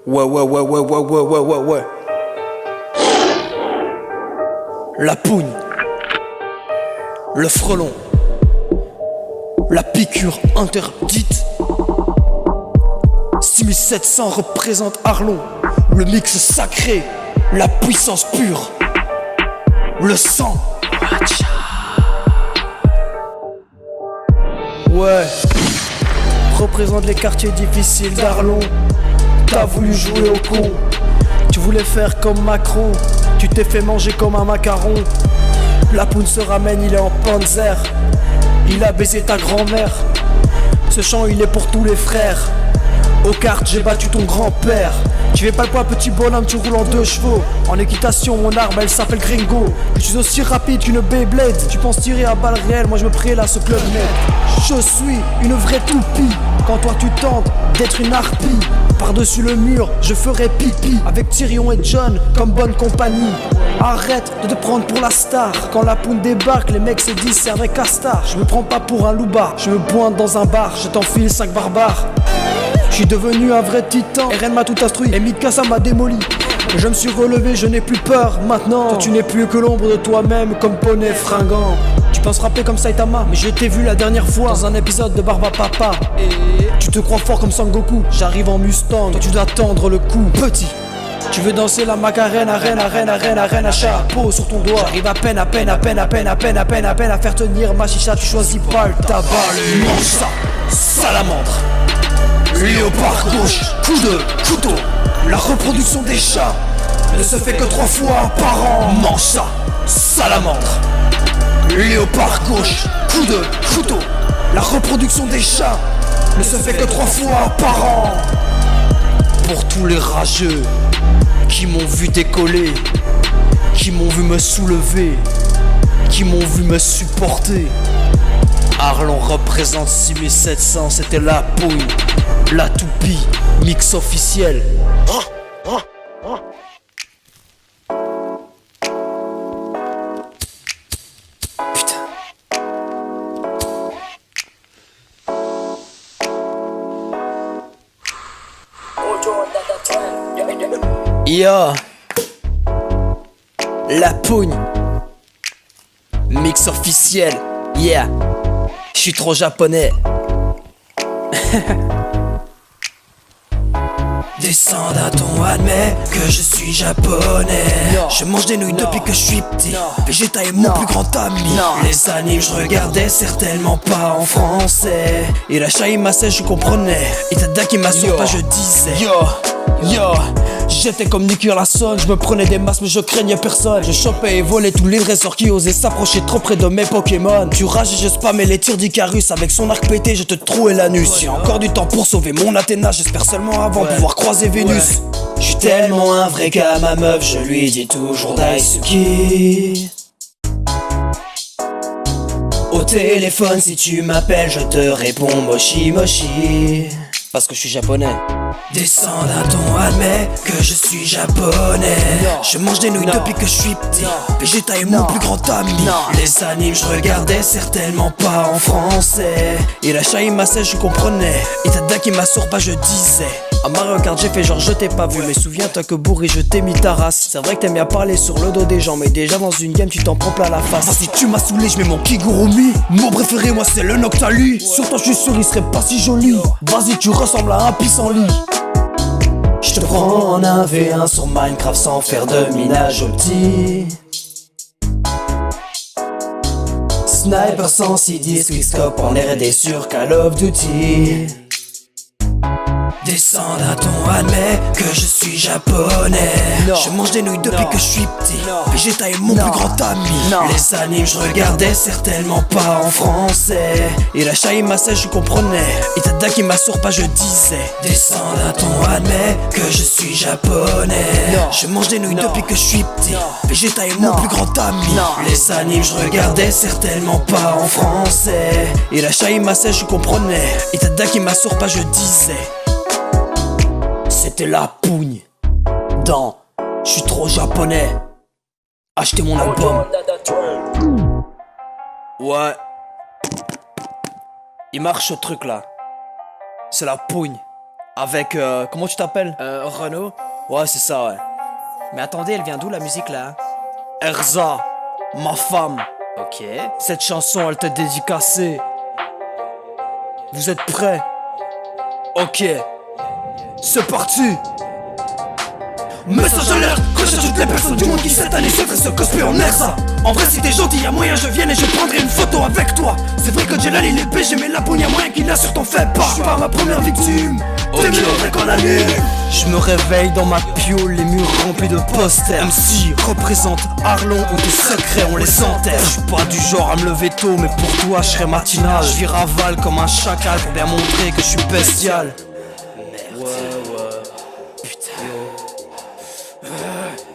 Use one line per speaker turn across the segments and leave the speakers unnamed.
Ouais. La pougne, le frelon, la piqûre interdite. 6700 représente Arlon, le mix sacré, la puissance pure, le sang. Ouais, représente les quartiers difficiles d'Arlon. T'as voulu jouer au con, tu voulais faire comme Macron, tu t'es fait manger comme un macaron. La poune se ramène, il est en panzer, il a baisé ta grand-mère. Ce chant il est pour tous les frères. Aux cartes j'ai battu ton grand-père. Tu fais pas le poids petit bonhomme, tu roules en 2 chevaux. En équitation mon arme elle s'appelle Gringo. Je suis aussi rapide qu'une Beyblade. Tu penses tirer à balles réelles, moi je me prélasse au Club Med. Je suis une vraie toupie. Quand toi tu tentes d'être une harpie, par-dessus le mur je ferai pipi avec Tyrion et John comme bonne compagnie. Arrête de te prendre pour la star. Quand la poune débarque les mecs se disent c'est un vrai castar. Je me prends pas pour un louba, je me pointe dans un bar, je t'enfile 5 barbares. Je suis devenu un vrai titan, RN m'a tout instruit et Mikasa m'a démoli. Je me suis relevé, je n'ai plus peur maintenant. Toi, tu n'es plus que l'ombre de toi-même comme poney fringant. Tu penses rapper comme Saitama, mais je t'ai vu la dernière fois dans un épisode de Barba Papa. Et tu te crois fort comme Sangoku, j'arrive en Mustang, toi tu dois tendre le coup. Petit, tu veux danser la macarena, arène à chapeau sur ton doigt. J'arrive à peine à faire tenir ma chicha, tu choisis pas le tabac. Mange ça, salamandre. Léopard gauche, coup de couteau. La reproduction des chats ne se fait que 3 fois par an. Mange ça, salamandre. Léopard gauche, coup de couteau. La reproduction des chats ne se fait que 3 fois par an. Pour tous les rageux qui m'ont vu décoller, qui m'ont vu me soulever, qui m'ont vu me supporter. Arlon représente 6700, c'était la pouille, la toupie, mix officiel. Putain. Yo, la pougne, mix officiel, yeah. Je suis trop japonais. Descends admets que je suis japonais. Je mange des nouilles depuis que je suis petit. Vegeta est mon plus grand ami. Les animes je regardais certainement pas en français. Et la Shaimase je comprenais. Itadaki Masopa je disais. Yo, j'étais comme Nicky Larson, je me prenais des masques mais je craignais personne. Je chopais et volais tous les dresseurs qui osaient s'approcher trop près de mes Pokémon. Tu rages et je spammais les tirs d'Icarus. Avec son arc pété je te trouais l'anus. J'ai encore du temps pour sauver mon Athéna. J'espère seulement avant pouvoir croiser Vénus. Je suis tellement un vrai qu'à ma meuf je lui dis toujours Daisuki. Au téléphone si tu m'appelles je te réponds Moshi Moshi. Parce que je suis japonais. Descends admets que je suis japonais. Je mange des nouilles depuis que je suis petit. Vegeta est mon plus grand ami. Les animes je regardais certainement pas en français. Et la Shaimase je comprenais. Itadaki Masopa je disais. À Mario Kart j'ai fait genre je t'ai pas vu. Mais souviens-toi que bourré je t'ai mis ta race. C'est vrai que t'aimes bien parler sur le dos des gens, mais déjà dans une game tu t'en prends plein la face. Vas-y tu m'as saoulé, je mets mon Kigurumi. Mon préféré moi c'est le Noctali. Sur toi je suis sûr il serait pas si joli. Vas-y tu ressembles à un pissenlit. Je te prends en 1v1 sur Minecraft sans faire de minage opti. Sniper sans CD, quickscope en R&D sur Call of Duty. Descends admets que je suis japonais. Je mange des nouilles depuis que je suis petit. Vegeta est mon plus grand ami. Les animes je regardais certainement pas en français. Et la Shaimase je comprenais. Itadaki Masopa je disais. Descends admets que je suis japonais. Je mange des nouilles depuis que je suis petit. Vegeta est mon plus grand ami. Les animes je regardais certainement pas en français. Et la Shaimase je comprenais. Itadaki Masopa je disais. C'était la pougne dans Je suis trop japonais. Achetez mon album. Ouais. Il marche ce truc là. C'est la pougne. Avec, comment tu t'appelles?
Renaud.
Ouais, c'est ça, ouais.
Mais attendez, elle vient d'où la musique là?
Erza, ma femme.
Ok.
Cette chanson, elle t'est dédicacée. Vous êtes prêts? Ok. C'est parti. Message alerte, recherche toutes les personnes du monde qui cette année souhaiteraient se cosplayer en Erza. En vrai si t'es gentil y'a moyen je vienne et je prendrai une photo avec toi. C'est vrai que Jelal il est BG mais la pogne y'a moyen qu'il a sur ton fait pas. J'suis pas ma première victime, t'es mieux vrai qu'on allume. Je me réveille dans ma piole, les murs remplis de posters. MC représente Arlon où tes secrets on les enterre. J'suis pas du genre à me lever tôt mais pour toi j'serai matinal. J'vis ravale comme un chacal pour bien montrer que j'suis bestial.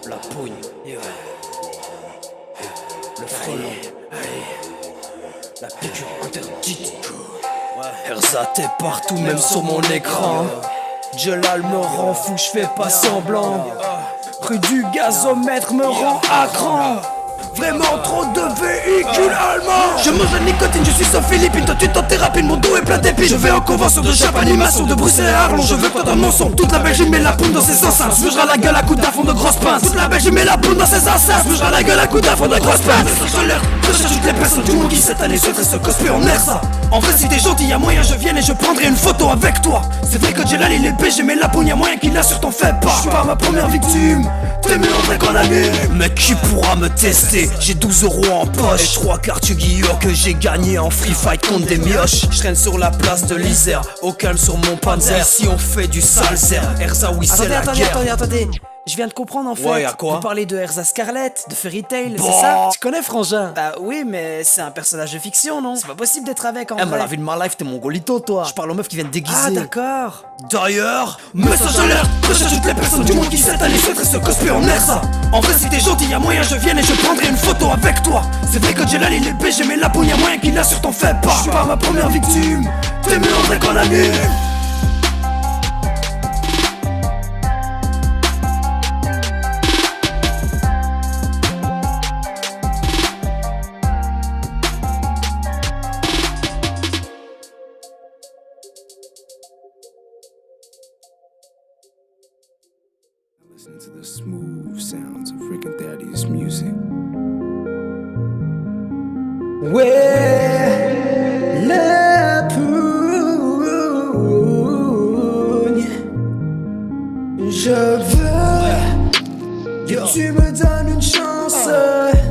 La pogne, le frelon, la piqûre interdite. Erza t'es partout même sur mon écran. Jelal me rend fou, j'fais pas semblant. Rue du gazomètre me rend à cran. Vraiment trop de véhicules allemands. Je mange la nicotine, je suis sans Philippine. Toi tu tentes tes rapines, mon dos est plein d'épines. Je vais en convention de chap animation de Bruxelles et Arlon. Je veux que t'entends mon son. Toute la Belgique met la poudre dans ses enceintes. Bougera la gueule à coups d'afond de grosses pinces. Toute la Belgique met la poudre dans ses enceintes. Bougera la gueule à coups d'afond de grosses pinces. Recherche toutes les personnes du monde qui cette année souhaiteraient se cosplayer en Erza. En vrai si t'es gentil y'a moyen je vienne et je prendrai une photo avec toi. C'est vrai que Jelal il est BG mais la pogne y'a moyen qu'il a sur ton fait pas. J'suis pas ma première victime, t'es mieux en vrai qu'on allume. Mais qui pourra me tester? J'ai 12 euros en poche et 3 cartes Yu-Gi-Oh que j'ai gagné en free fight contre des mioches. Je traîne sur la place de l'Isère, au calme sur mon panzer. Si on fait du salzer, Erza oui c'est la guerre.
Attendez. Je viens de comprendre en fait.
Ouais, y'a quoi?
Vous parlez de Erza Scarlett, de Fairy Tail,
Bon.
c'est ça? Tu connais Frangin? Bah oui, mais c'est un personnage de fiction, non? C'est pas possible d'être avec en
Eh, mais
vrai.
la vie de ma life, t'es mongolito, toi. Je parle aux meufs qui viennent déguiser.
Ah d'accord.
D'ailleurs, message alerte, recherche toutes les personnes du monde qui cette année souhaiteraient se cosplayer en Erza. En vrai si t'es gentil y'a moyen je vienne et je prendrai une photo avec toi. C'est vrai que Jelal il est BG mais la pogne y'a moyen qu'il a sur ton fait pas. J'suis pas ma première victime, t'es mieux en vrai qu'on allume.
Listen to the smooth sounds of Rick and Daddy's music.
Ouais, la pougne. Je veux que tu me donnes une chance.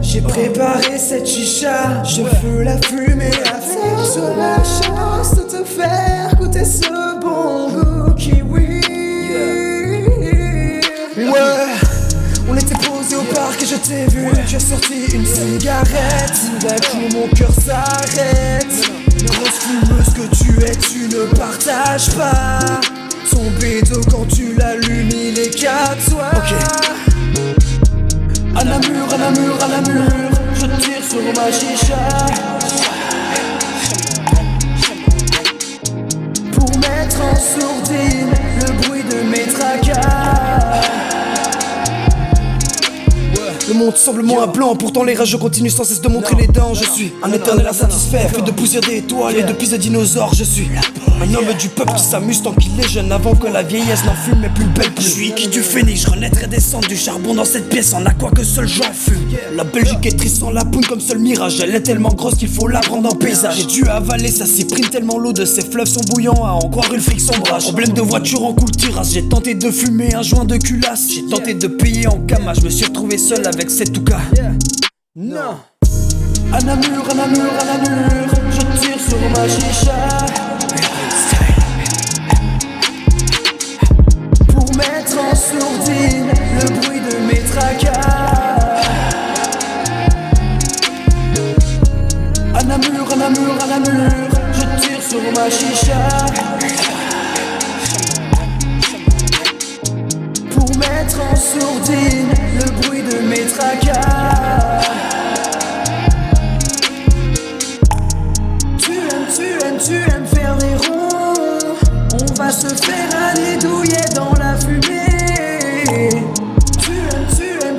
J'ai préparé cette chicha, je veux la fumer avec. Sur la chance de te faire goûter ce bon goût kiwi. Ouais, on était posé au parc et je t'ai vu. Tu as sorti une cigarette. D'un coup mon cœur s'arrête. Grosse fumeuse que tu es, tu ne partages pas. Ton bédo quand tu l'allumes il est qu'à toi. Ok. À Namur, je tire sur ma chicha. Pour mettre en sourdine le bruit de mes tracas. Le monde semble moins blanc, pourtant les rages continuent sans cesse de montrer les dents. Je suis un éternel insatisfait, fait de poussière d'étoiles et de pisse de dinosaures. Je suis un homme du peuple qui s'amuse tant qu'il est jeune, avant que la vieillesse n'en fume mes plus belles plumes. Je suis qui du phénix, je renaîtrai descendre du charbon dans cette pièce, en a quoi que seul j'en fume. La Belgique est triste sans la poune comme seul mirage, elle est tellement grosse qu'il faut la prendre en paysage. J'ai dû avaler sa cyprine tellement l'eau de ses fleuves sont bouillants, à en croire une fric sombrage. Problème de voiture en coule tirasse, j'ai tenté de fumer un joint de culasse. J'ai tenté de payer en cama, je me suis retrouvé seul avec cette touka. Non. À Namur, je tire sur ma chicha. Pour mettre en sourdine le bruit de mes tracas. À Namur, je tire sur ma chicha. Pour mettre en sourdine le bruit de mes tracas. Tu aimes faire des ronds. On va se faire aller douiller dans la fumée.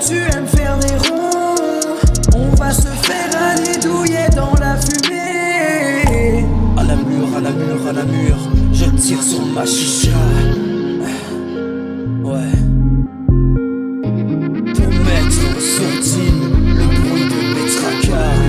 Tu aimes faire des ronds. On va se faire aller douiller dans la fumée. À la mur, je tire sur ma chicha.
Ouais. Pour mettre en sourdine le bruit de mes tracas.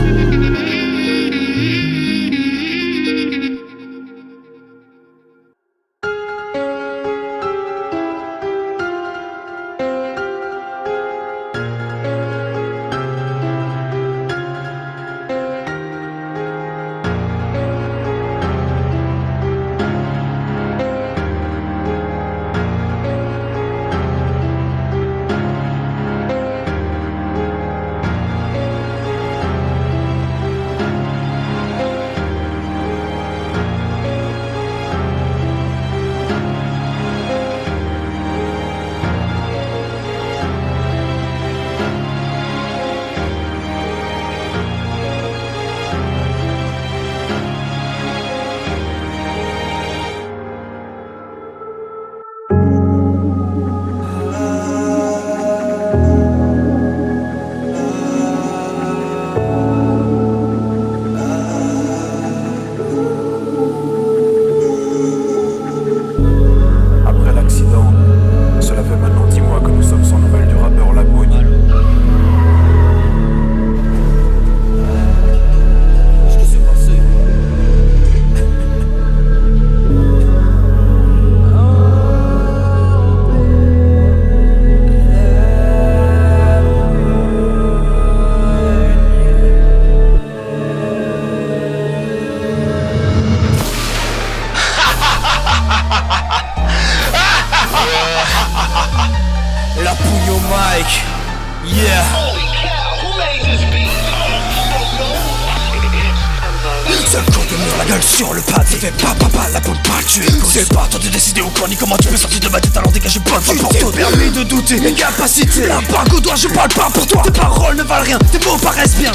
Après l'accident, cela fait maintenant 10 mois que nous sommes sans nouvelles du rappeur Lapogne.
Qu'est-ce qui s'est passé? La pouille au mic, yeah. Seul con de mur, la gueule sur le pad, ça fait pas, la pomme pas tu écoutes. C'est pas toi de décider ou quoi, ni comment tu peux sortir de ma tête alors dégagez pas le pour toi. Permis de douter, les capacités, la bague au doigt, je parle pas pour toi. Tes paroles ne valent rien, tes mots paraissent bien.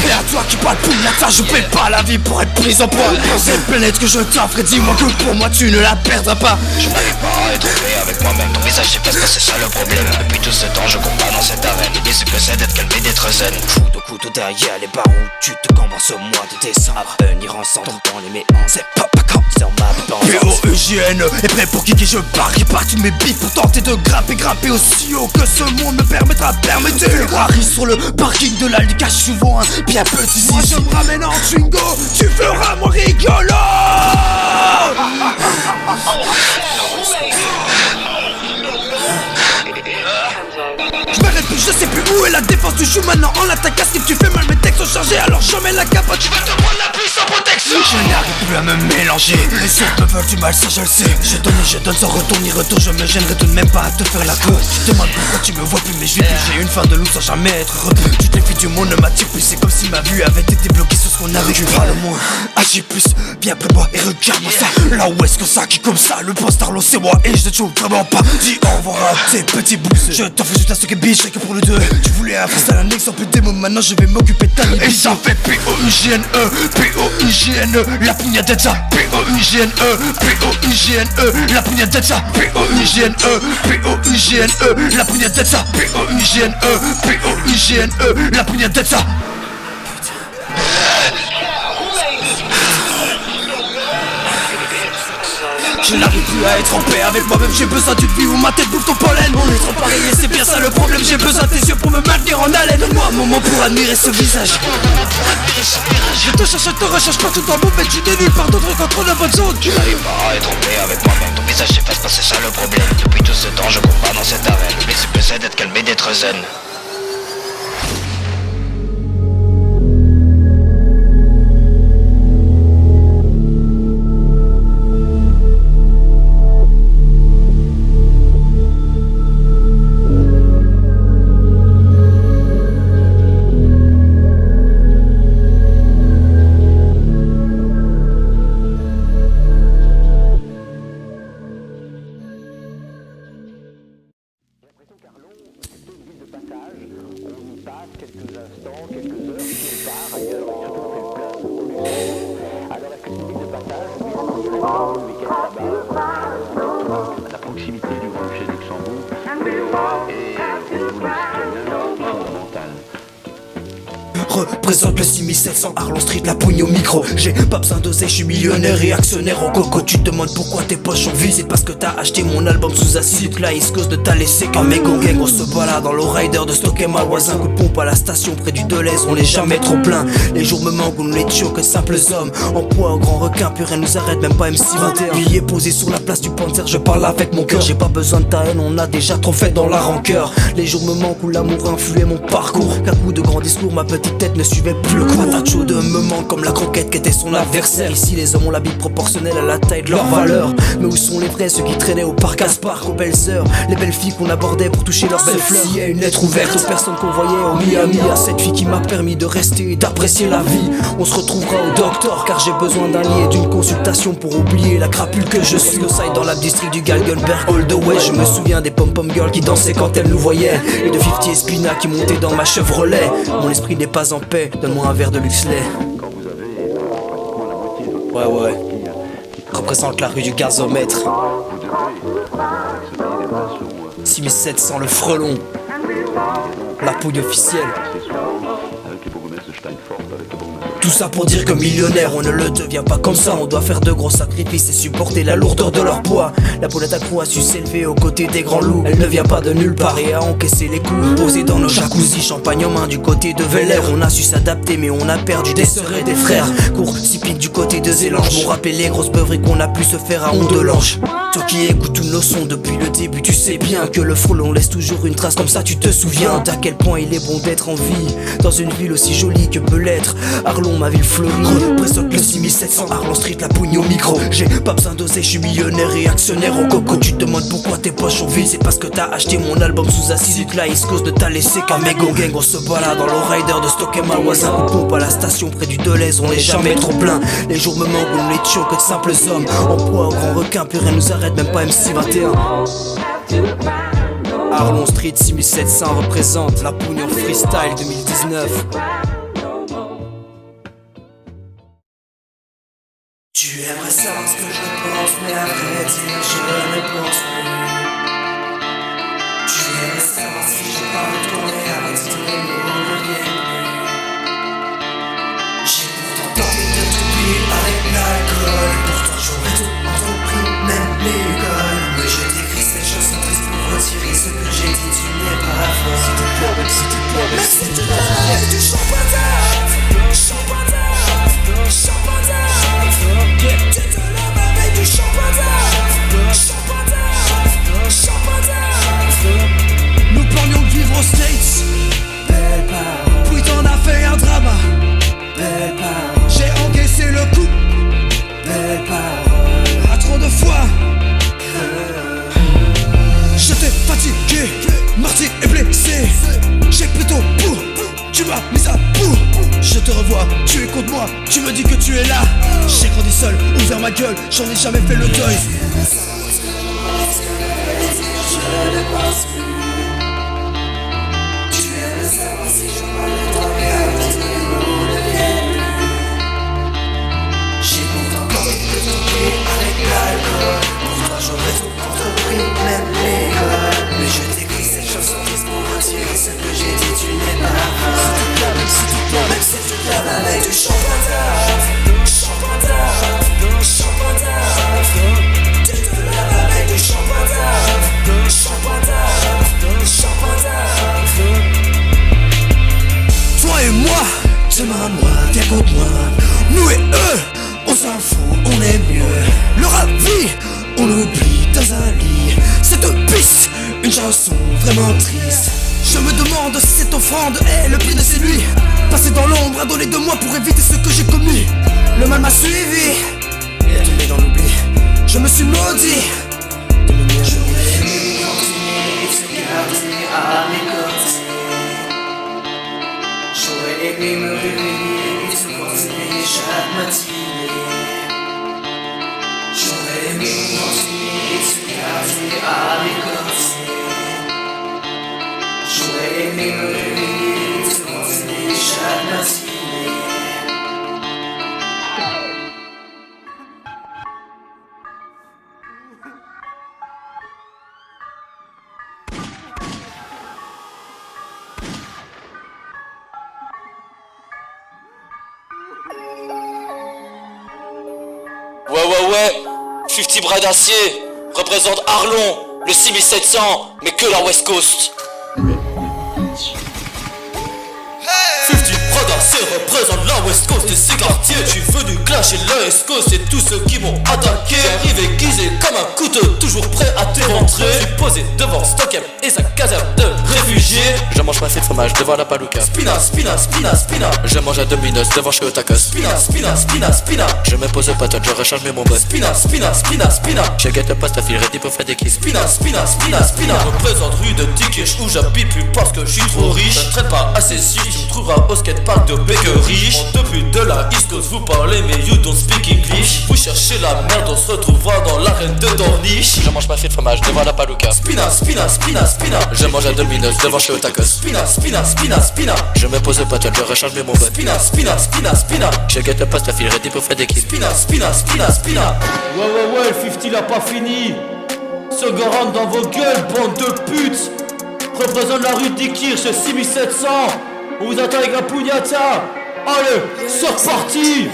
Et à toi qui parle pour la tâche, je paie pas la vie pour être prise en poids. Cette planète que je t'offre, dis-moi que pour moi tu ne la perdras pas.
Je n'arrive pas à être vrai avec moi-même. Ton visage s'efface, c'est ça le problème. Depuis tout ce temps, je combats dans cette arène. L'idée c'est que c'est d'être calme et d'être zen.
Coup de couteau derrière les barreaux, tu te commences au mois de décembre. Venir ensemble dans les méandres, c'est pas quand c'est en ma
P.O.E.J.N est prêt pour kicker, je parie par tous mes bifs pour tenter de grimper aussi haut que ce monde me permettra. Permettez Ferrari sur le parking de la Ligue, souvent un bien petit. Moi je me ramène en Twingo, tu feras mon rigolo. Je m'arrête plus, je sais plus où est la défense. Tu joues maintenant en attaque, qu'est-ce que tu fais mal, mes textes sont chargés, alors je mets la capote. Tu vas te prendre la pluie sans protection. Je n'arrive plus à me mélanger, les autres me veulent du mal, ça je le sais. Je donne sans retour ni retour, je me gênerai tout de même pas à te faire la cour. Tu te demandes pourquoi tu me vois plus, mais je vis plus. J'ai une fin de loup sans jamais être repu. Toutes les filles du monde ne m'attirent plus, c'est comme si ma vue avait été bloquée sur ce qu'on a vécu. Parle-moi, agis plus, viens près moi et regarde-moi ça. Là où est-ce que ça qui comme ça, le boss Tarlo c'est moi et je te trouve vraiment pas. Dis au revoir à tes petits bouts. Je t'en fais juste un stock et bitch, rien que pour le 2. Tu voulais un freestyle, un exemple démo, maintenant je vais m'occuper de ta vie. Et ça fait P.O.U.G.N.E, P.O.U.G.N.E, la pugnadezza. P.O.U.G.N.E, P.O.U.G.N.E, la pugnadezza. P.O.U.G.N.E, P.O.U.G.N.E, la pugnadezza. P.O.U.G.N.E, P.O.U.G.N.E, la pugnadezza. Je n'arrive plus à être en paix avec moi-même, j'ai besoin d'une vie où ma tête bouffe ton pollen. On est trop pareil et c'est bien ça le problème, j'ai besoin de tes yeux pour me maintenir en haleine. Donne-moi un moment pour admirer ce visage. Je te cherche, je te recherche partout dans le monde, mais tu dénues par d'autres contre la bonne zone.
Je n'arrive pas à être en paix avec moi-même. Ton visage s'efface, c'est ça le problème. Depuis tout ce temps, je combats dans cette arène. L'idée c'est que c'est d'être calme et d'être zen.
La proximité du Grand Duché de Luxembourg est, au niveau des citoyens, fondamentale.
représente le 6700 Arlon Street, la poigne au micro. J'ai pas besoin d'oser, je suis millionnaire et actionnaire au coco. Tu te demandes pourquoi tes poches sont vides, c'est parce que t'as acheté mon album sous acide. La East Coast ne t'a laissé qu'un mégot gang. On se balade dans l'O-Rider de Stock et Malvoisin. Coup de pompe à la station près du Deleuze, on n'est jamais trop plein. Les jours me manquent où nous n'étions que simples hommes. En poids au grand requin, plus rien nous arrête, même pas MC21. Billet posé sur la place du Panzer, je parle avec mon cœur. J'ai pas besoin de ta haine, on a déjà trop fait dans la rancœur. Les jours me manquent où l'amour influait mon parcours. Qu'à coup de grands discours, ma petite tête ne suivait plus le cours. Patate chaude me manque comme la croquette qu'était son adversaire. Ici les hommes ont la bite proportionnelle à la taille de leur valeur. Mais où sont les vrais, ceux qui traînaient au parc Aspar, aux belles heures, les belles filles qu'on abordait pour toucher leurs belles fleurs. S'il y a une lettre ouverte aux personnes qu'on voyait au Miami, à cette fille qui m'a permis de rester et d'apprécier la vie. On se retrouvera au docteur car j'ai besoin d'un lit et d'une consultation pour oublier la crapule que je suis. Au side dans la district du Galgenberg, all the way. Je me souviens des pom-pom girls qui dansaient quand elles nous voyaient, et de 50 et Spina qui montaient dans ma Chevrolet. Mon esprit n'est pas en paix, donne-moi un verre de Luxley.
Quand vous avez pratiquement la moitié de votre
Ouais.
qui
Représente la rue du gazomètre.
vous devez actionner des bras sur
6700 le frelon, la pouille officielle.
assez souvent avec les bourgmestres de Steinfort, avec le bourgmestre.
Tout ça pour dire que millionnaire, on ne le devient pas comme ça. On doit faire de gros sacrifices et supporter la lourdeur de leur poids. La poulette accro a su s'élever aux côtés des grands loups. Elle ne vient pas de nulle part et a encaissé les coups. Posé dans nos jacuzzi, champagne en main du côté de Vélair. On a su s'adapter mais on a perdu des sœurs et des frères. Cours typique du côté de Zélange. M'ont rappelé les grosses beuveries qu'on a pu se faire à Ondelange. Toi qui écoutes tous nos sons depuis le début, tu sais bien que le frelon laisse toujours une trace. Comme ça tu te souviens d'à quel point il est bon d'être en vie dans une ville aussi jolie que peut l'être Arlon, ma ville fleurie. Représente le 6700 Arlon Street, la pougne au micro. J'ai pas besoin d'oser, je suis millionnaire et actionnaire au coco. Tu te demandes pourquoi tes poches sont vides, c'est parce que t'as acheté mon album sous acide. La East Coast ne t'a laissé qu'un mégot gang. On se balade dans l'O-Rider de Stock et Malvoisin. Coup de pompe à la station près du Deleuze, on n'est jamais trop plein. Les jours me manquent où nous n'étions que de simples hommes. En poids au grand requin, plus rien nous arrête, même pas MC21. Arlon Street 6700 représente la pougne en freestyle 2019. Tu aimerais savoir ce que je pense, mais à vrai dire, je ne pense plus. Tu aimerais savoir si je parle de ton air, avec tes mots ne reviennent plus. J'ai pourtant tenté de t'oublier avec l'alcool. Pourtant j'aurais tout entrepris, même l'école. Mais je t'écris cette chanson triste pour retirer ce que j'ai dit, tu n'es pas fort. Si tu pleures, même si tu pleures, même si tu pleures, avec du champagne. Tu te laves avec du champagne. Nous planions de vivre aux States. Belle parole. Puis t'en as fait un drama. Belle parole. J'ai encaissé le coup. Belle parole. À trop de fois. J'étais fatigué, martyr et blessé. J'ai plutôt pour. Tu m'as mis à bout. Je te revois, tu es contre moi, tu me dis que tu es là. J'ai grandi seul, ouvert ma gueule, j'en ai jamais fait le deuil. Je ne pense plus. Tu aimes savoir si je parle de ton regard, tes mots ne viennent plus. J'ai pourtant tenté de t'oublier avec l'alcool. Pour toi j'aurais tout entrepris, même l'école. Mais je t'écris cette chanson triste pour retirer ce que j'ai dit, tu n'es pas fort. Si tu pleures, même si tu pleures avec du champagne. Tu te laves avec du champagne. Toi et moi, demain moi, t'es contre moi. Nous et eux, on s'en fout, on est mieux. Le rap vie, on l'oublie dans un lit. Cette piste, une chanson vraiment triste. Je me demande si cette offrande est le prix de ces nuits passées dans l'ombre, adonné de moi pour éviter ce que j'ai commis. Le mal m'a suivi et est tombé dans l'oubli. Je me suis maudit. J'aurais aimé continuer et se garder à mes côtés. J'aurais aimé me réveiller et te continuer chaque matinée. J'aurais aimé continuer et se garder à mes côtés. J'aurais aimé me réveiller et te continuer chaque matinée.
Ouais, 50 bras d'acier représente Arlon, le 6700, mais que la West Coast. 50 bras d'acier représente la West Coast et ses quartiers. Je suis venu clasher la West Coast et tous ceux qui m'ont attaqué. J'arrive aiguisé comme un couteau, toujours prêt à t'éventrer. Je suis posé devant Stockham et sa caserne de réfugiés. Je mange ma fée de fromage devant la Paluca. Spina, spina, spina, spina. Je mange à Domino's devant chez Otakos. Spina, spina, spina, spina. Je me pose au patin, je recharge mes bonbons. Spina, spina, spina, spina. Je guette le poste à fil ready pour faire des kills. Spina, spina, spina, spina. Je représente rue de Dickish où j'habite plus parce que je suis trop riche. Je ne traite pas assez si tu me trouveras au skatepark de Bakery. Mon depuis de la East Coast vous parlez mais you don't speak English. Vous cherchez la merde, on se retrouvera dans l'arène de Dornish. Je mange ma fée de fromage devant la Paluca. Spina, spina, spina, spina. Je mange à Domino's devant chez Otakos. Spina, spina, spina, spina. Je me pose au patin, je recharge mes bonbons. Spina, spina, spina, spina. Je guette le poste à fil ready pour faire des kills. Spina, spina, spina, spina.
Ouais, le 50 l'a pas fini. Segoran dans vos gueules, bande de putes. Représente la rue d'Ikirch, 6700. On vous attend avec la pugnata. Allez, c'est parti.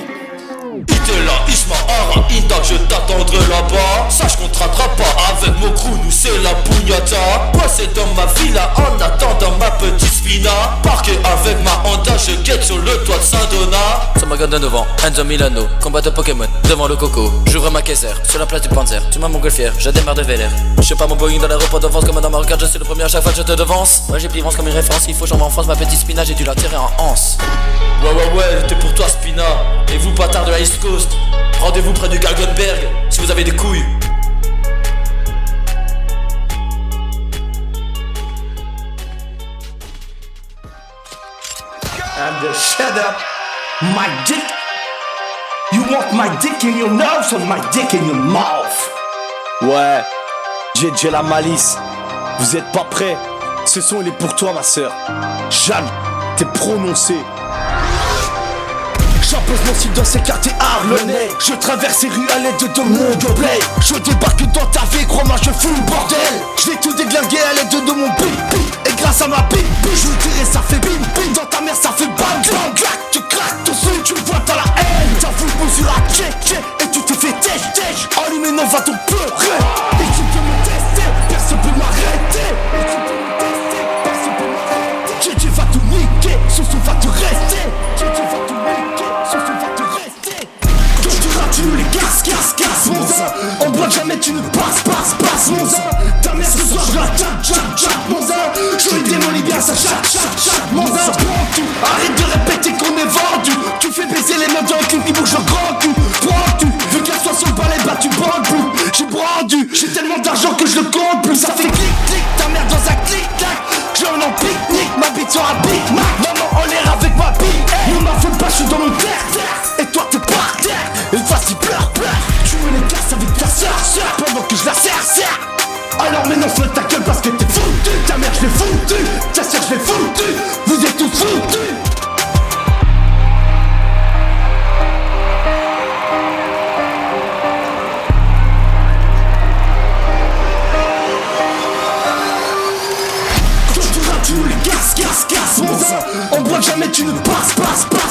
Itela, Isma, Ara, Indak, je t'attendrai là-bas. Sache qu'on te rattrape pas avec mon crew, nous c'est la pugnata. Passé dans ma villa en attendant ma petite spina. Parqué avec ma Honda, je guette sur le toit de Saint-Donat. Sur ma garde de 9 ans, Enzo Milano, combat de Pokémon, devant le coco. J'ouvre ma caisser, sur la place du Panzer. Tu m'as mon golfière, je démarre de Véler. Je sais pas mon Boeing dans l'aéroport de France comme dans ma regarde, je suis le premier à chaque fois que je te devance. Ouais, j'ai Plivance comme une référence, il faut que j'en en France, ma petite spina, j'ai dû la tirer en anse.
Ouais, c'était pour toi Spina. Et vous bâtards de la East Coast, rendez-vous près du Galgenberg si vous avez des couilles.
I'm just shut up. My dick. You want my dick in your nose or my dick in your mouth?
Ouais, j'ai la malice. Vous êtes pas prêts? Ce son il est pour toi ma sœur. Jamais t'es prononcé.
J'impose mon style dans ces quartiers arlonnais. Je traverse les rues à l'aide de mon gobelet. Je débarque dans ta vie, crois-moi je fous le bordel. Je vais tout déglinguer à l'aide de mon bip. Et grâce à ma bip, je vous dirai ça fait bim bim. Dans ta mère ça fait bang bang clac. Tu craques ton son, tu le vois dans la haine. T'as voulu mesure à check. Et tu te fais tèche. Allumé non va ton pleurer. Et tu peux me tester, personne peut m'arrêter. JJ va tout niquer, son son va te rester. JJ va tout niquer, son son va te rester. Quand tu rates, tu nous les casse, mon zin. On bloque jamais, tu ne passes, mon zin. Ta mère ce soir, je la tchac, mon zin. Je lui démolis bien ça, chaque, mon zin. Prends tout, arrête de répéter qu'on est vendu. Tu fais baiser les meufs dans le clip qui bouge le grand cul. Prends-tu, vu qu'elle soit sur le balai, bah tu bandes plus. J'ai brandu, j'ai tellement d'argent que je le compte plus. Ça fait clic, ta mère dans un clic-clac. J'en en pique-nique, ma bite sur un Big Mac. Maman en l'air avec ma bille. Ne m'affole pas, je suis dans mon terre. Et toi t'es par terre. Et vas-y pleure. Tu me les casses avec ta sœur. Pendant que je la serre. Alors maintenant fais ta gueule parce que t'es foutu. Ta mère je l'ai foutu. Ta sœur je l'ai foutu. Vous êtes tous foutus. Mon zin, on bloque jamais, tu ne passes,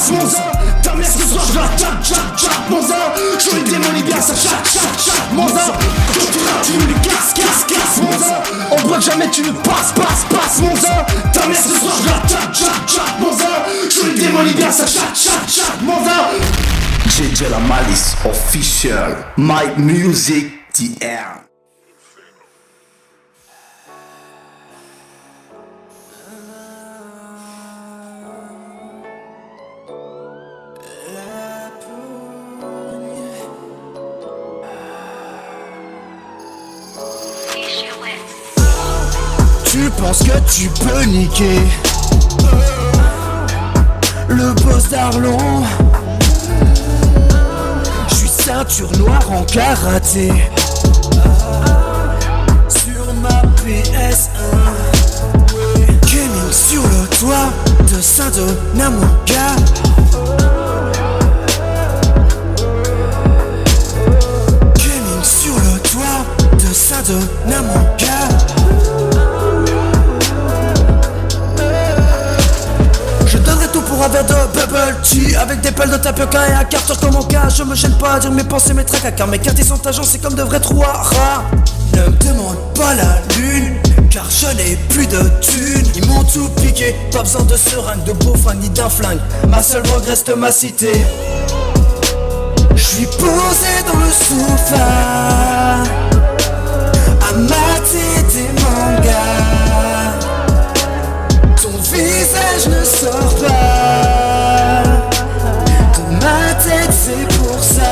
mon zin. Ta mère ce soir, je la tchac, mon zin. Je lui démolis bien ça, chaque, mon zin. Quand tu rates, tu nous les casse, mon zin. On bloque jamais, tu ne passes, mon zin. Ta mère ce soir, je la tchac, mon zin. Je lui démolis bien ça, chaque, mon zin. JJ la malice official, my music, the air. Tu penses que tu peux niquer le boss d'Arlon. J'suis ceinture noire en karaté. Sur ma PS1 gaming sur le toit de Saint-Donat mon gars. Gaming sur le toit de Saint-Donat mon gars. Je donnerai tout pour un verre de bubble tea avec des
m'appelle de tapioca et à Carter comme en cas. Je me gêne pas à dire mes pensées, mes tracas, car mes quartiers sont agencés comme de vrais trous à rats. Ne me demande pas la lune, car je n'ai plus de thunes. Ils m'ont tout piqué, pas besoin de seringue, de beau fringue ni d'un flingue. Ma seule drogue reste ma cité. J'suis posé dans le sofa à mater des mangas. Ton visage ne sort pas de ma tête, c'est pour ça.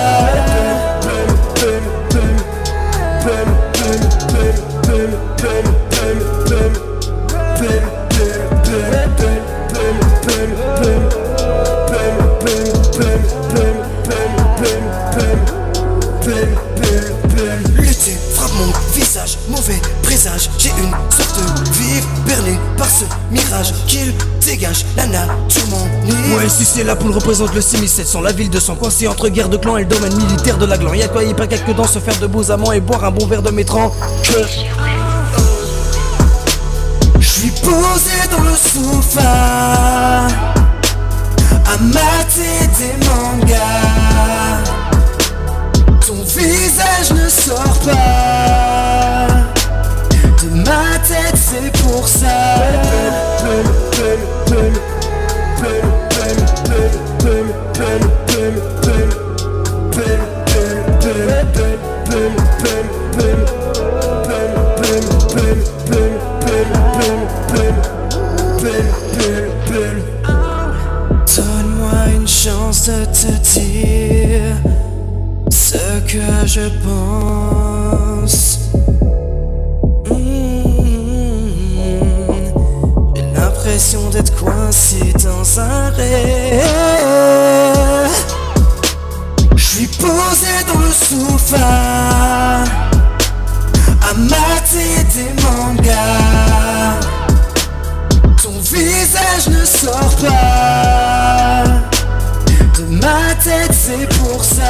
L'été frappe mon visage, mauvais présage. J'ai une sorte de vive berné par ce mirage qu'il dégage, la nature m'ennuie. Ouais, ici c'est la poule représente le 6700. La ville de sang coincée entre guerre de clans et le domaine militaire de la gland. Y'a quoi, y'a pas que dans se faire de beaux amants et boire un bon verre de métran. J'suis posé dans le sofa à mater des mangas. Ton visage ne sort pas de ma tête, c'est pour ça. Donne-moi une chance de te dire ce que je pense. J'ai l'impression d'être coincé dans un rêve. J'suis posé dans le sofa à mater des mangas. Ton visage ne sort pas de ma tête, c'est pour ça.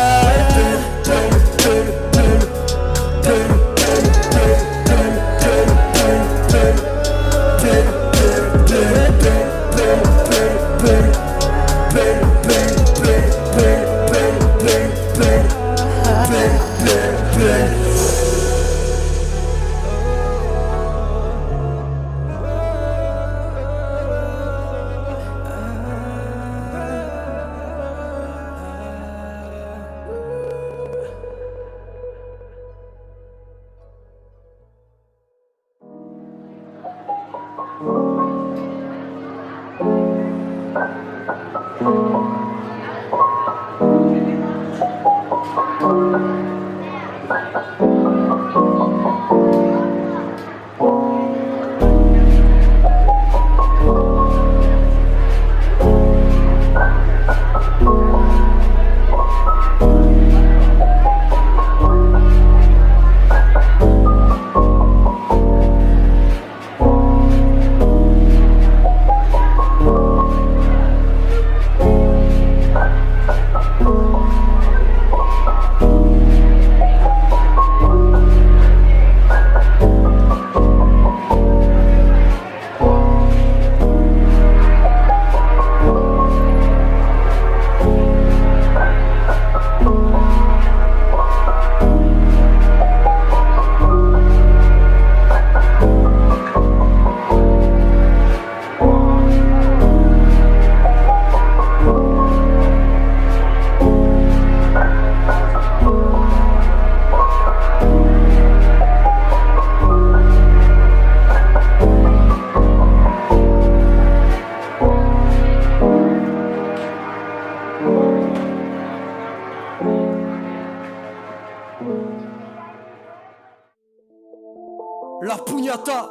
La pugnata,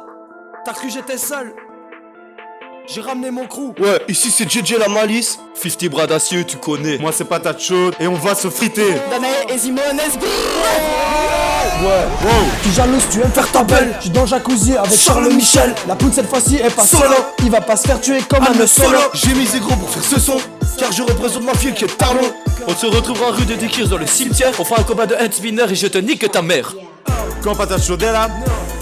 t'as cru j'étais seul? J'ai ramené mon crew.
Ouais, ici c'est JJ la malice.
50 bras d'acier, tu connais.
Moi c'est patate chaude et on va se friter.
Danae et Simone,
Ouais, wow.
tu jalouse, tu aimes faire ta belle. J'suis dans le jacuzzi avec Charles Michel. La poule cette fois-ci est pas solo. Il va pas se faire tuer comme un solo.
J'ai misé gros pour faire ce son, car je représente ma fille qui est Tarlon.
On se retrouvera rue de Dikirs dans le cimetière. On fera un combat de hand spinner et je te nique ta mère.
Quand patate chaude est là,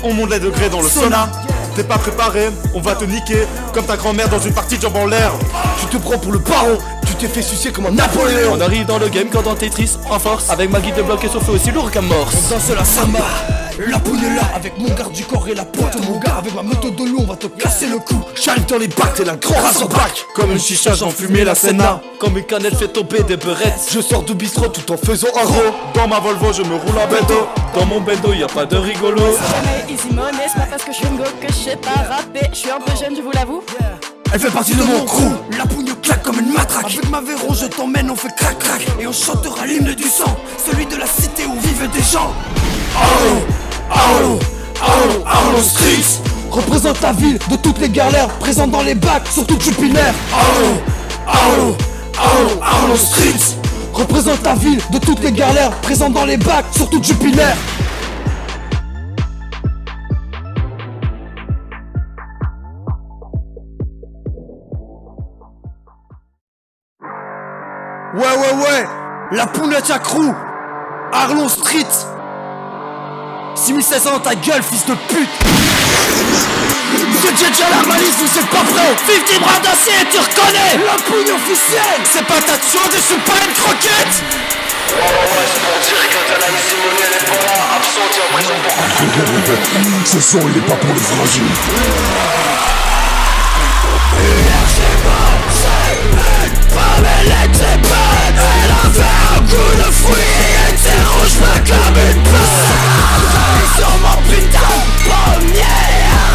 on monte les degrés dans le sauna. T'es pas préparé, on va te niquer comme ta grand-mère dans une partie de jambes en l'air.
Tu te prends pour le baron, tu tu t'es fait sucer comme un Napoléon.
On arrive dans le game quand dans Tetris, en force. Avec ma guide de bloc et son feu aussi lourd qu'un morse.
On danse la samba, la poune est là. Avec mon garde du corps et la pointe mon gars. Avec ma moto de loup on va te casser le cou. J'arrive dans les bacs, t'es la grand race en bac.
Comme une chicha, j'en fumais la Senna. Comme une canette fait tomber des beurettes.
Je sors du bistrot tout en faisant un rond.
Dans ma Volvo, je me roule en bendo. Dans mon bendo, y a pas de rigolo.
Mais easy money, c'est pas parce que je suis une go que je sais pas rapper. Je suis un peu jeune, je vous l'avoue.
Elle fait partie de mon crew. La poune claque comme une matraque. Avec ma véro je t'emmène, on fait crac crac. Et on chantera l'hymne du sang, celui de la cité où vivent des gens.
Arlon Street
Représente ta ville de toutes les galères, présent dans les bacs, surtout Jupiter.
Arlon Street
Représente ta ville de toutes les galères, présent dans les bacs, surtout Jupiter. Ouais, la Pounette à crew, Arlon Street. 6700 dans ta gueule, fils de pute. C'est déjà la malice, vous êtes pas prêts. 50 bras d'acier, tu reconnais. La pougne officielle. C'est pas ta chose et je suis pas une croquette.
Ouais, c'est pour dire que t'as la Simone, elle est pas là, absente et en prison pour
Ce son il est pas pour les fragiles.
Elle a fait un coup de fruit et était rouge, m'acclame une passe. Sur mon putain de pommier,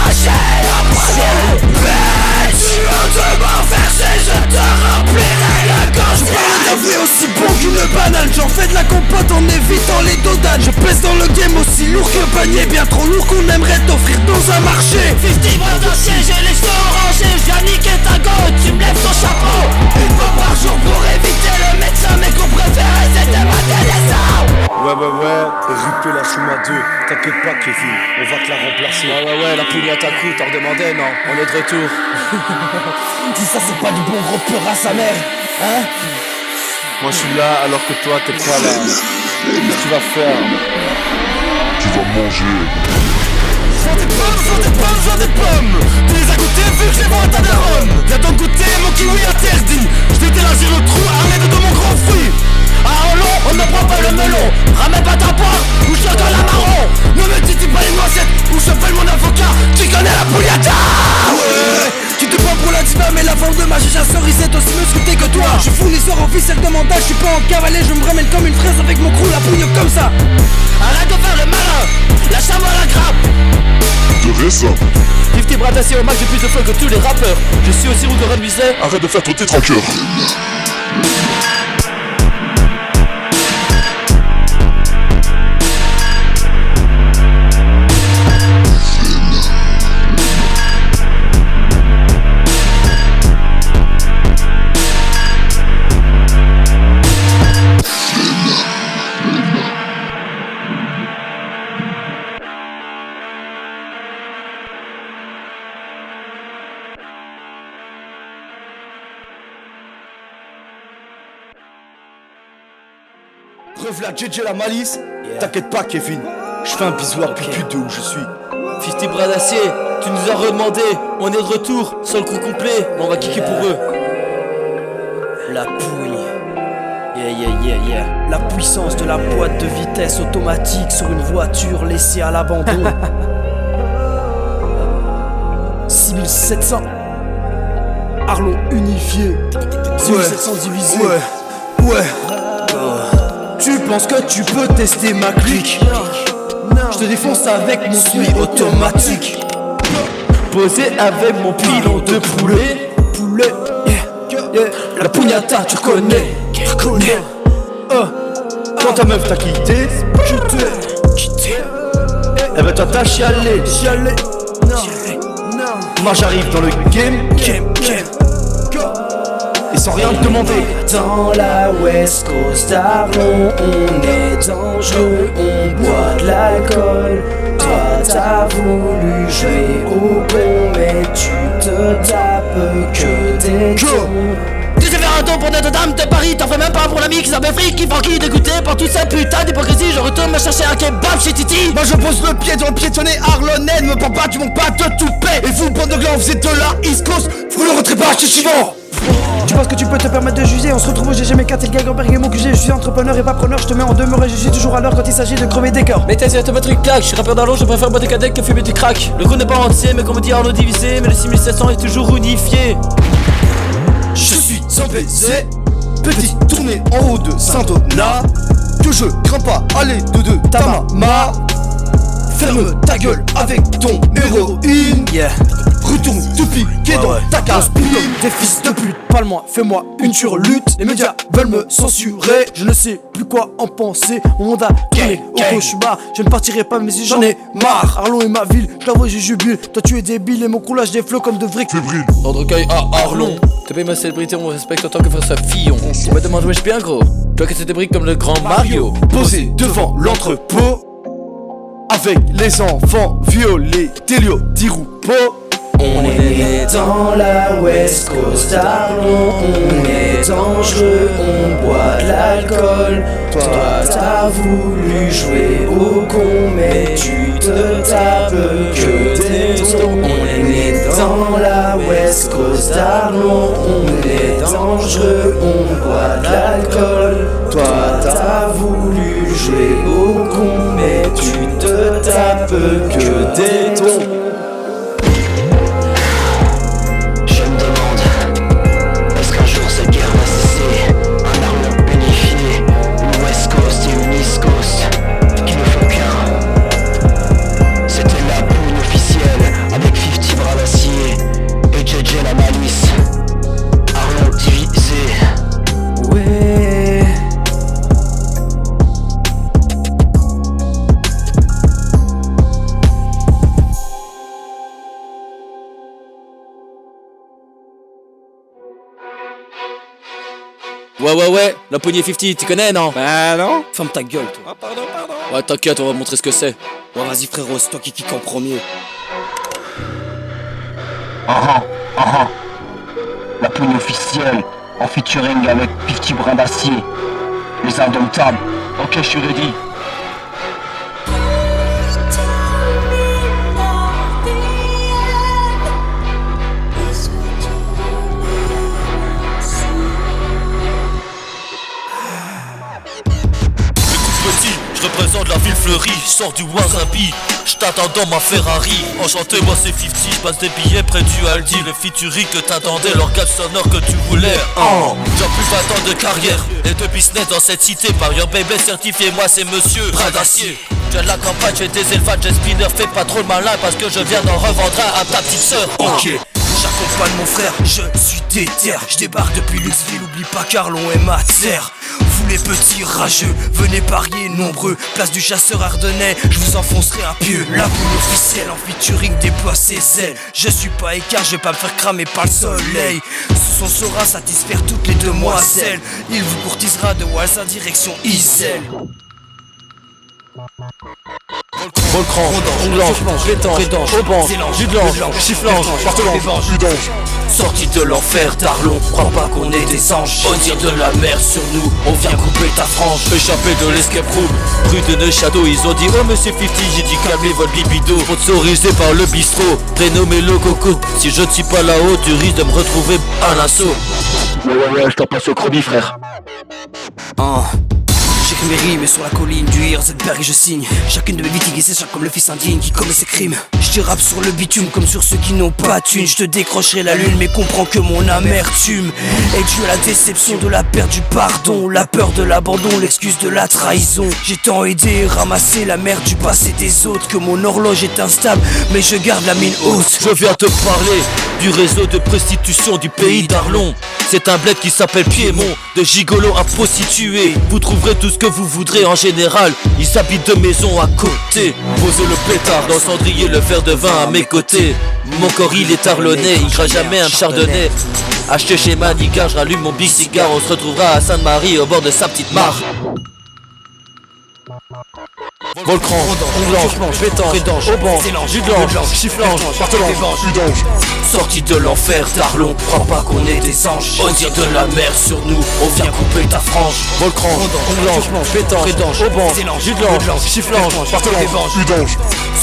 arraché la première bête. Tu vas te m'enverser, je te remplirai la gorge. Je parle d'un fruit aussi bon qu'une banane. J'en fais de la compote en évitant les dodanes. Je pèse dans le game aussi lourd qu'un panier. Bien trop lourd qu'on aimerait t'offrir dans un marché. 50 bras d'acier, j'ai les cheveux orangés. Je viens niquer ta gote, tu me lèves ton chapeau. Une fois par jour pour éviter le médecin. Mes coups préférés c'était ma télévision.
Ouais, ripper la Chouma 2. T'inquiète pas Kevin, on va te la remplacer.
Ouais, la poulie à ta crew, t'en redemandais, non? On est de retour.
Dis ça c'est pas du bon gros peur à sa mère. Hein?
Moi je suis là alors que toi t'es pas là. Qu'est-ce que tu vas faire? Tu vas manger.
J'en des pommes. Tu les as goûtées vu que j'ai vendu à ta daronne. Viens donc goûter mon kiwi interdit. Je vais t'élargir le trou à l'aide de mon grand fruit. À Hollon, on ne prend pas le melon. Ramène pas ta poire ou je te la marron. Ne me titille pas les noisettes ou je fais mon avocat. Tu connais la pouliata. Ouais. Tu te prends pour la diva mais la forme de ma chicha cerise est aussi musclée que toi. Je suis fournisseur officiel de mandat, je suis pas en cavalier. Je me ramène comme une fraise avec mon crew, la pougne comme ça. Arrête de faire le malin, lâche-moi la grappe.
De ça.
50 bras d'acier au max, j'ai plus de feu que tous les rappeurs. Je suis aussi roux de Red Weasley.
Arrête de faire ton tétraqueur. Preuve la JJ la malice. T'inquiète pas Kevin, je fais un bisou à Picu de où je suis.
50 bras d'acier, tu nous as redemandé. On est de retour, sur le crew complet. On va kicker pour eux.
La pouille. Yeah. La puissance de la boîte de vitesse automatique sur une voiture laissée à l'abandon. 6700. Arlon unifié. 6700 divisé.
Ouais. Tu penses que tu peux tester ma clique? Je te défonce avec mon semi-automatique.
Posé avec mon pilon de poulet.
La pugnata, tu connais.
Quand ta meuf t'a quitté, eh ben toi t'as chialé. Moi j'arrive dans le game. Et sans rien te demander.
Dans la West Coast d'Arlon, on est dangereux, on boit de l'alcool. Toi t'as voulu jouer au bon, mais tu te tapes que des cons.
Tu sais faire un don pour Notre-Dame de Paris, t'en fais même pas pour l'ami qui s'appelle fric, qui qui dégoûté par toute cette putain d'hypocrisie. Je retourne me chercher un kebab chez Titi. Moi je pose le pied dans le piétonné Arlonnais. Ne me prends pas, tu manques pas de toupet. Et vous, bande de glands, vous êtes de la East Coast, vous le retirez pas chez Chivo.
Tu penses que tu peux te permettre de juger? On se retrouve au GG Mécat, et le Gagerberg et mon QG. Je suis entrepreneur et pas preneur, je te mets en demeure et je suis toujours à l'heure quand il s'agit de crever des cœurs.
Mais t'as ton truc claque, je suis rappeur d'Arlon, je préfère boire des cadettes que fumer du crack. Le groupe n'est pas entier, mais comme on dit Arnaud divisé, mais le 6700 est toujours unifié.
Je suis un baiser, petite tournée en haut de Saint-Donat. Que je crains pas, allez de ta maman. Ferme ta gueule avec ton héroïne. Retourne te piquer dans ta case.
Des fils de pute, parle-moi, fais-moi une turlute. Les médias veulent me censurer, je ne sais plus quoi en penser. Mon monde a tourné au cauchemar, je ne partirai pas mais si j'en ai marre. Arlon est ma ville, je t'avoue j'ai jubile. Toi tu es débile et mon coulage des flots comme de vrais fébriles.
Dans le recueil à Arlon, te paye ma célébrité, on me respecte en tant que frère Fillon. Tu me demandes wesh bien gros, toi que c'est des briques comme le grand Mario.
Posé devant l'entrepôt avec les enfants violés, Délio Diroupo.
On est dans la West Coast d'Arlon, on est dangereux, on boit de l'alcool. Toi t'as voulu jouer au con mais tu te tapes que des tons. On est dans la West Coast d'Arlon, on est dangereux, on boit de l'alcool. Toi t'as voulu jouer au con mais tu te tapes que des tons.
Ouais, la poignée 50, tu connais non?
Bah non.
Ferme ta gueule toi.
Ah pardon.
Ouais t'inquiète, on va montrer ce que c'est.
Ouais vas-y frérot, c'est toi qui kick en premier.
La poignée officielle, en featuring avec 50 Brin d'Acier. Les indomptables. Ok, je suis ready.
Je représente la ville fleurie, je sors du Wasabi, je t'attends dans ma Ferrari. Enchanté, moi c'est 50, je passe des billets près du Aldi. Le featuring que t'attendais, l'organe sonore que tu voulais. J'ai plus 20 ans de carrière et de business dans cette cité. Par your baby certifié, moi c'est monsieur Brin d'Acier. Je viens de la campagne, j'ai des élevages, j'ai spinner, fais pas trop le malin parce que je viens d'en revendre un à ta petite sœur.
Ok, j'accompagne mon frère, je suis déter. Je débarque depuis Luxville, oublie pas qu'Arlon est ma terre. Vous les petits rageux, venez parier nombreux. Place du chasseur ardennais, je vous enfoncerai un pieu. La boule officielle en featuring déploie ses ailes. Je suis pas écart, je vais pas me faire cramer par le soleil. Ce son saura satisfaire toutes les demoiselles. Il vous courtisera de Walsa direction Isel.
Volcran, onglange, pétanche, auban, judelange, chifflange, partelange,
Udange. Sorti de l'enfer d'Arlon, crois pas qu'on est des anges. Au dire de la mer sur nous, on vient couper ta frange.
Échappé de l'escape room, rue de Neuchâteau, ils ont dit oh monsieur 50, j'ai dit calmez votre libido. Sponsorisé par le bistrot, prénommé le coco. Si je ne suis pas là-haut, tu risques de me retrouver à l'assaut.
Ouais, je t'en passe au chromie frère.
J'écris mes rimes sur la colline du Herzberg et je signe. Chacune de mes vitigues s'échappe comme le fils indigne qui commet ses crimes. Je te rappe sur le bitume comme sur ceux qui n'ont pas thune. Je te décrocherai la lune mais comprends que mon amertume est due à la déception de la perte du pardon. La peur de l'abandon, l'excuse de la trahison. J'ai tant aidé et ramassé la merde du passé des autres que mon horloge est instable mais je garde la mine haute.
Je viens te parler du réseau de prostitution du pays d'Arlon. C'est un bled qui s'appelle Piémont, de gigolo à prostituées. Vous trouverez tout ce que vous voudrez en général. Ils s'habitent de maison à côté. Posez le pétard dans le cendrier, le verre de vin à mes côtés. Mon corps il est arlonnais, il crache jamais un chardonnay. Acheté chez Manigar, je rallume mon big cigare. On se retrouvera à Sainte-Marie au bord de sa petite mare. Volcran, onglange, pétanche, auban, judelange, chifflange, partelange,
Udange. Sorti de l'enfer d'Arlon, crois pas qu'on est des anges. Au dire de la mer sur nous, on vient couper ta frange.
Volcran, onglange, pétanche, auban, judelange, chifflange, partelange,
Udange.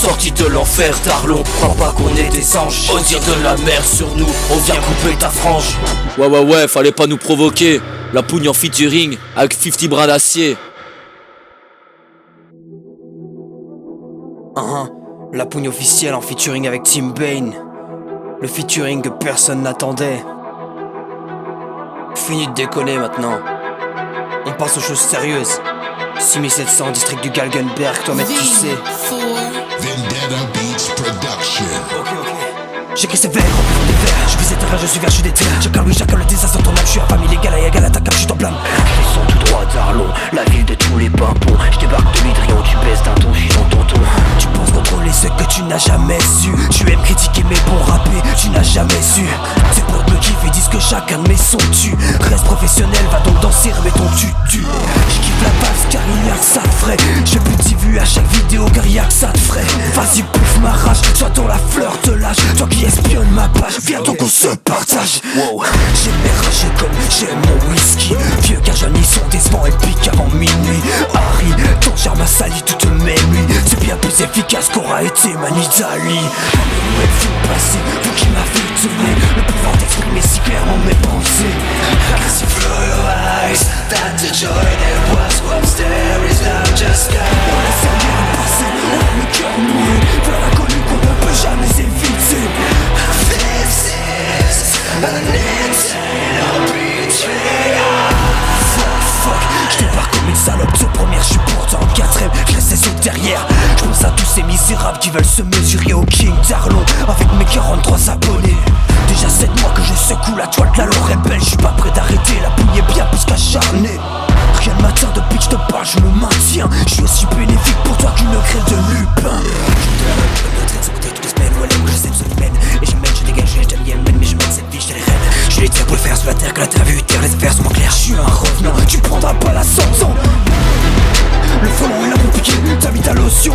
sortis de l'enfer d'Arlon. Crois pas qu'on est des anges, au dire de la mer sur nous, on vient couper ta frange.
Ouais, fallait pas nous provoquer. La Pougne en featuring avec 50 bras d'acier.
La Pougne officielle en featuring avec Tim Bane. Le featuring que personne n'attendait. Fini de déconner maintenant. On passe aux choses sérieuses. 6700 district du Galgenberg, toi mec tu sais.
Vendetta Beats Production.
Ok. J'écris ces vers, en des vers. Je visais terrain, je suis vert, je suis déterre. Chacun lui, chacun le désastre en je suis infâme, illégal et égal à ta cam, je t'en blâme.
Ils sont tout droit d'Arlon, la ville de tous les pimpons. Je débarque de l'Hydrion, tu baisses d'un ton, je suis dans ton ton.
Tu penses contrôler ce que tu n'as jamais su. Tu aimes critiquer mes bons rappés, tu n'as jamais su. Tes potes me kiffent et disent que chacun de mes sons tue. Reste professionnel, va donc danser, remets ton tutu. J'kiffe la base car il y a que ça de frais. J'ai plus de 10 vues à chaque vidéo car il y a que ça de frais. Vas-y bouffe ma rage, sois dans la fleur de l'âge. Toi qui espionne ma page, viens donc on se partage. Wow, j'aime mes rages comme j'aime mon whisky. Vieux car jeunes ils sont décevants et piquent avant minuit. Harry, ton germe a sali toute mes nuits. C'est bien plus efficace qu'aura été Manidali. Où êtes-vous passé, vous qui m'avez tourné, le pouvoir d'exprimer si clairement mes pensées.
I see through your eyes that the joy that was once there is now just gone.
On laisse rien passer, on a le cœur noué vers l'inconnu qu'on ne peut jamais éviter.
This is an internal betrayal.
Fuck, j'débarque comme une salope de première, j'suis pourtant en quatrième, j'restais sur derrière. J'pense à tous ces misérables qui veulent se mesurer au King d'Arlon avec mes 43 abonnés. Déjà 7 mois que je secoue la toile de la loi rebelle, j'suis pas prêt d'arrêter, la Pougne est bien plus qu'acharnée. Rien ne m'atteint depuis que j'te parle, je me maintiens. J'suis aussi bénéfique pour toi qu'une grêle de lupin. Je toutes les semaines, ouais, moi je sais ce mène. Et je mène, je dégage, je t'aime Yémen, mais je mène cette vie, je les rênes. Je l'ai dit pour le faire sur la terre, que la terre a vu terre, les affaires sont moins claires. J'suis un revenant, tu prendras pas la sanction. Le frelon il a compliqué, t'as mis ta lotion.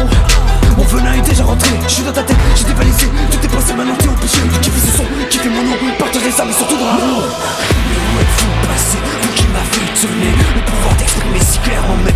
Mon venin est déjà rentré, je suis dans ta tête, j'ai dévalisé. Tout est passé, maintenant t'es obligé de kiffer ce son, kiffer mon nom, partager ça mais surtout dans l'amour. Mais où êtes-vous passé, vous qui m'avez donné le pouvoir d'exprimer si clairement mes